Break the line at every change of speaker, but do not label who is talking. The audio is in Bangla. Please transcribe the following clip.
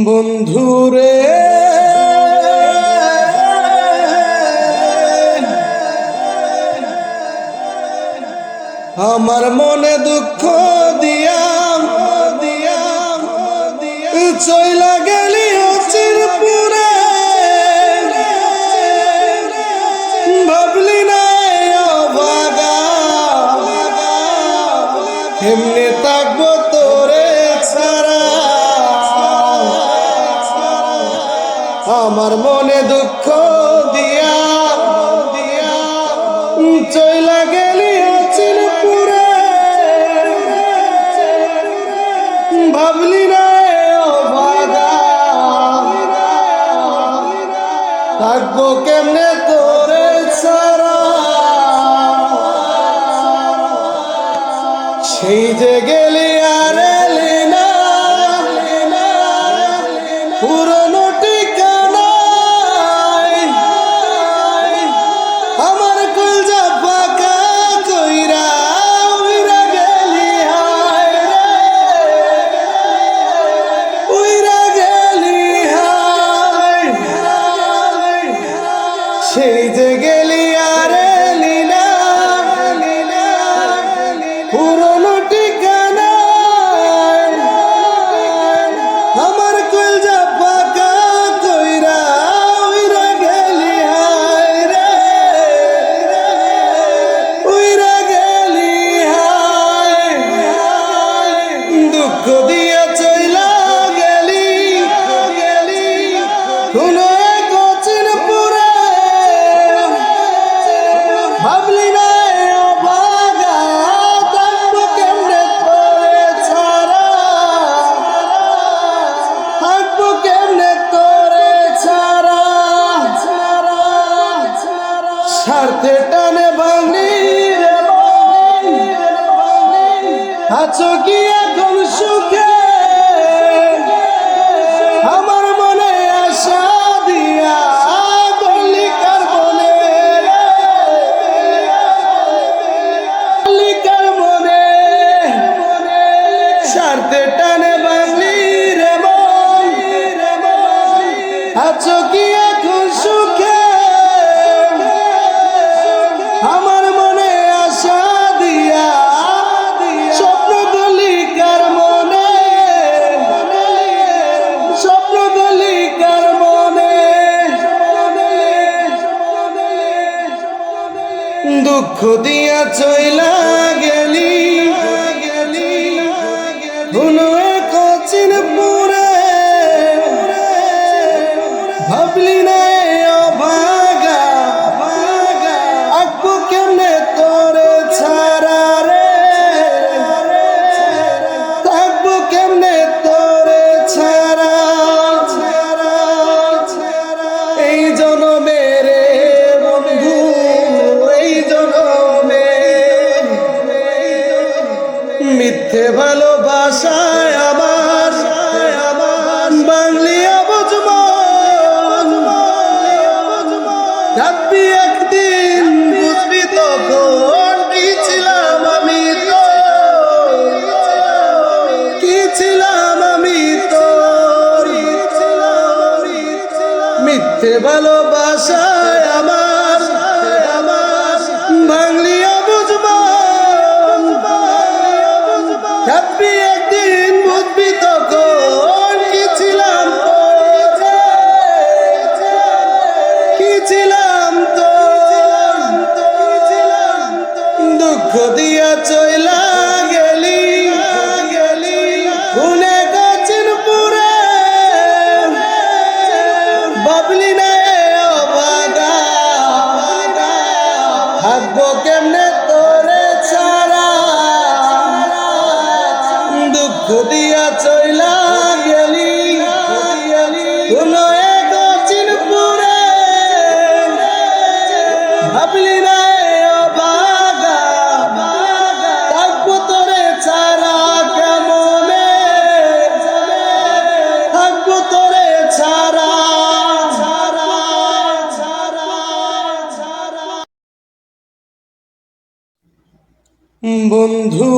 বন্ধুরে আমার মনে দুঃখ দিয়া চইলা গেলি চিরপুরে ভাবলি না ভাগা এমনি থাকবো তোরে ছাড়া আমার মনে দুঃখ দিয়া চইলা গেলি চিরপুরে ভাবলি না ভাগা থাকবো কেমনে তোরে ছাড়া সেই যে গেলি আর এলি না পুরনো ঠিকানায় আমার কলজা ফাঁকা কইরা উইরা গেলি হায় উইরা গেলি হায় সেই যে গেলি আর এলি না পুরনো ঠিকানায় আমার কলজা ফাঁকা কইরা উইরা গেলি হায় রে উইরা গেলি হায় দুঃখ দিয়া চইলা গেলি কোনো এক চিনপুরে ভাবলি না ভাগা থাকবো কেমনে তোরে ছাড়া থাকবো কেমনে তোরে ছাড়া স্বার্থে টানে ভাঙলি আছো কি এখন সুখে আমার মনে আশা দিয়া গলি কার মনে কার মনে স্বার্থে টানে ভাঙলি রে মন আছো কি এখন সুখে আমার মনে আশা দিয়া স্বপ্ন গলি কার মনে স্বপ্ন গলি কার মনে দুঃখ দিয়া চইলা গেলি কোনো এক চিনপুরে ভাবলি না ভাগা আঁকবো কেমনে তোরে ছাড়া রে থাকবো কেমনে তোরে ছাড়া এই জনমে রে বন্ধু এই জনমে মিথ্যে ভালোবাসায় আমার বাংলিয়া বুঝমন থাকবি একদিন বুঝবি তখন কি ছিলাম আমি তো কি ছিলাম আমি তোর মিথ্যে ভালোবাসায় আমার বাংলিয়া বুঝমন থাকবি একদিন বুঝবি তখন কি ছিলাম কি ছিলাম তোর দুঃখ দিয়া চইলা গেলি কোনে চিনপুরে ভাবলি না ভাগা থাকবো কেমনে তোরে ছাড়া দুঃখ দিয়া চইলা গেলি কোনো এক চিনপুরে ভাবলি না ভাগা থাকবো তোরে ছাড়া কেমনে থাকবো তোরে ছাড়া বন্ধু।